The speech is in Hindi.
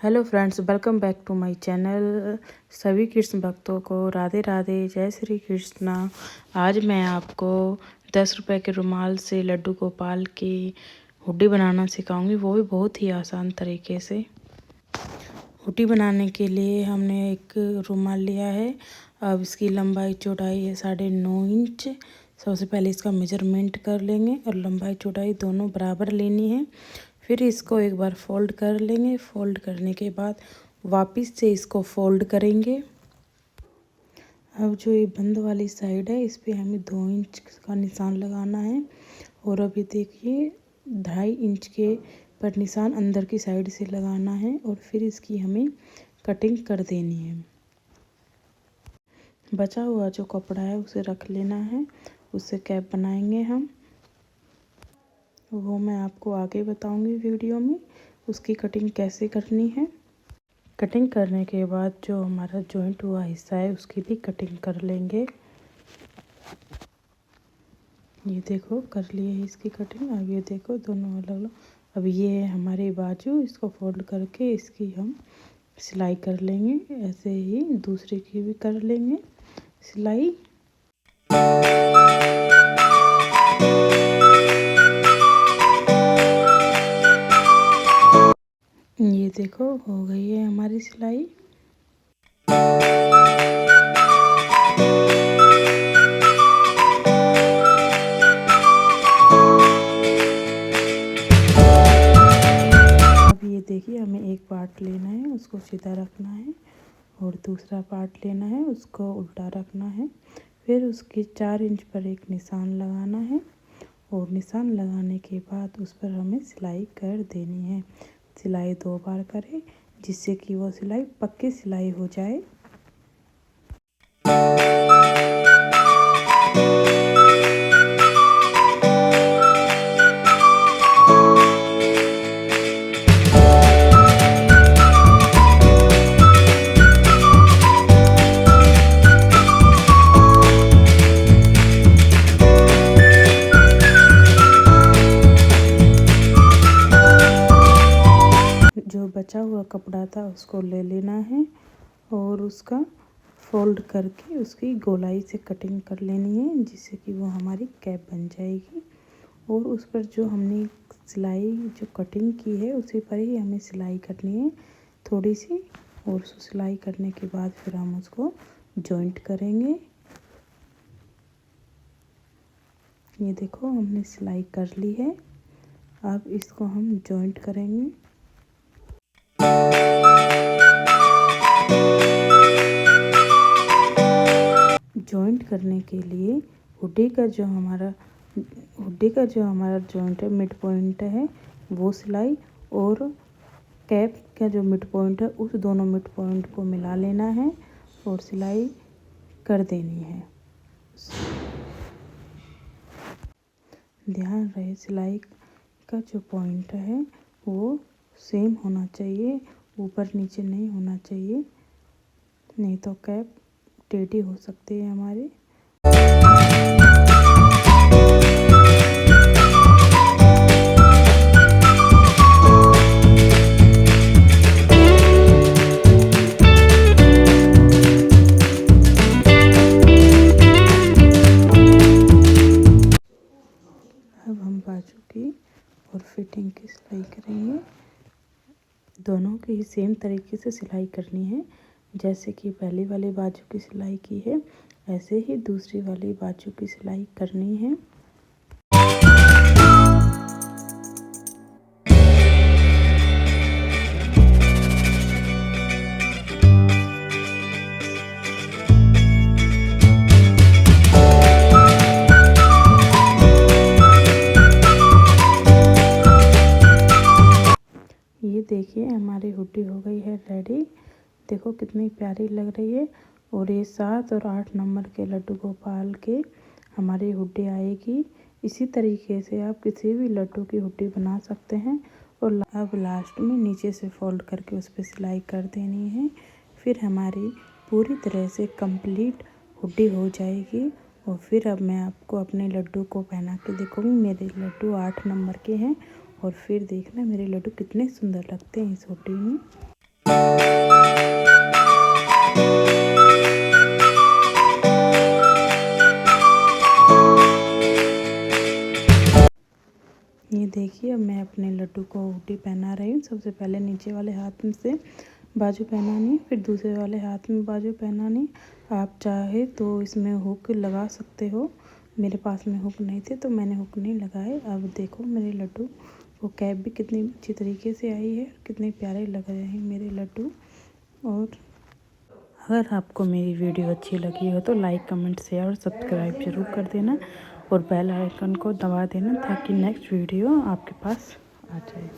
Hello friends, welcome back to my channel. सभी कृष्ण भक्तों को राधे राधे, जय श्री कृष्णा। आज मैं आपको 10 रुपए के रुमाल से लड्डू गोपाल की हुड्डी बनाना सिखाऊंगी, वो भी बहुत ही आसान तरीके से। हुड्डी बनाने के लिए हमने एक रुमाल लिया है। अब इसकी लंबाई चौड़ाई है 9.5 इंच। सबसे पहले इसका मेजरमेंट कर लेंगे और लंबाई चौड़ाई दोनों बराबर लेनी है। फिर इसको एक बार फोल्ड कर लेंगे। फोल्ड करने के बाद वापस से इसको फोल्ड करेंगे। अब जो ये बंद वाली साइड है, इस पे हमें 2 इंच का निशान लगाना है। और अब ये देखिए 2.5 इंच के पर निशान अंदर की साइड से लगाना है और फिर इसकी हमें कटिंग कर देनी है। बचा हुआ जो कपड़ा है उसे रख लेना है, उससे कैप बनाएंगे हम। वो मैं आपको आगे बताऊंगी वीडियो में उसकी कटिंग कैसे करनी है। कटिंग करने के बाद जो हमारा जॉइंट हुआ हिस्सा है उसकी भी कटिंग कर लेंगे। ये देखो कर लिए है इसकी कटिंग। अब ये देखो दोनों अलग अलग। अब ये है हमारी बाजू, इसको फोल्ड करके इसकी हम सिलाई कर लेंगे। ऐसे ही दूसरे की भी कर लेंगे सिलाई। ये देखो हो गई है हमारी सिलाई। अब ये देखिए हमें एक पार्ट लेना है, उसको सीधा रखना है और दूसरा पार्ट लेना है, उसको उल्टा रखना है। फिर उसके 4 इंच पर एक निशान लगाना है और निशान लगाने के बाद उस पर हमें सिलाई कर देनी है। सिलाई 2 बार करें जिससे कि वो सिलाई पक्की सिलाई हो जाए। जो बचा हुआ कपड़ा था उसको ले लेना है और उसका फोल्ड करके उसकी गोलाई से कटिंग कर लेनी है, जिससे कि वो हमारी कैप बन जाएगी। और उस पर जो हमने सिलाई जो कटिंग की है उसी पर ही हमें सिलाई करनी है थोड़ी सी। और उसको सिलाई करने के बाद फिर हम उसको जॉइंट करेंगे। ये देखो हमने सिलाई कर ली है। अब इसको हम जॉइंट करेंगे। जॉइंट करने के लिए हुड्डी का जो हमारा जॉइंट है, मिड पॉइंट है, वो सिलाई और कैप का जो मिड पॉइंट है उस दोनों मिड पॉइंट को मिला लेना है और सिलाई कर देनी है। ध्यान रहे सिलाई का जो पॉइंट है वो सेम होना चाहिए, ऊपर नीचे नहीं होना चाहिए, नहीं तो कैप टेढ़ी हो सकती है हमारी। अब हम बाजू की और फिटिंग की सिलाई करेंगे। दोनों की ही सेम तरीके से सिलाई करनी है। जैसे कि पहली वाली बाजू की सिलाई की है, ऐसे ही दूसरी वाली बाजू की सिलाई करनी है। ये देखिए हमारी हुड्डी हो गई है रेडी। देखो कितनी प्यारी लग रही है। और ये 7 और 8 नंबर के लड्डू गोपाल के हमारी हुड्डी आएगी। इसी तरीके से आप किसी भी लड्डू की हुड्डी बना सकते हैं। और अब लास्ट में नीचे से फोल्ड करके उस पर सिलाई कर देनी है। फिर हमारी पूरी तरह से कंप्लीट हुड्डी हो जाएगी। और फिर अब मैं आपको अपने लड्डू को पहना के दिखाऊंगी। मेरे लड्डू 8 नंबर के हैं और फिर देखना मेरे लड्डू कितने सुंदर लगते हैं इस हुड्डी में। ये देखिए, अब मैं अपने लड्डू को हुडी पहना रही हूँ। सबसे पहले नीचे वाले हाथ में से बाजू पहनानी, फिर दूसरे वाले हाथ में बाजू पहनानी। आप चाहे तो इसमें हुक लगा सकते हो, मेरे पास में हुक नहीं थे तो मैंने हुक नहीं लगाए। अब देखो मेरे लड्डू वो कैप भी कितनी अच्छी तरीके से आई है, कितने प्यारे लग रहे हैं मेरे लड्डू। और अगर आपको मेरी वीडियो अच्छी लगी हो तो लाइक, कमेंट, शेयर और सब्सक्राइब ज़रूर कर देना और बेल आइकन को दबा देना ताकि नेक्स्ट वीडियो आपके पास आ जाए।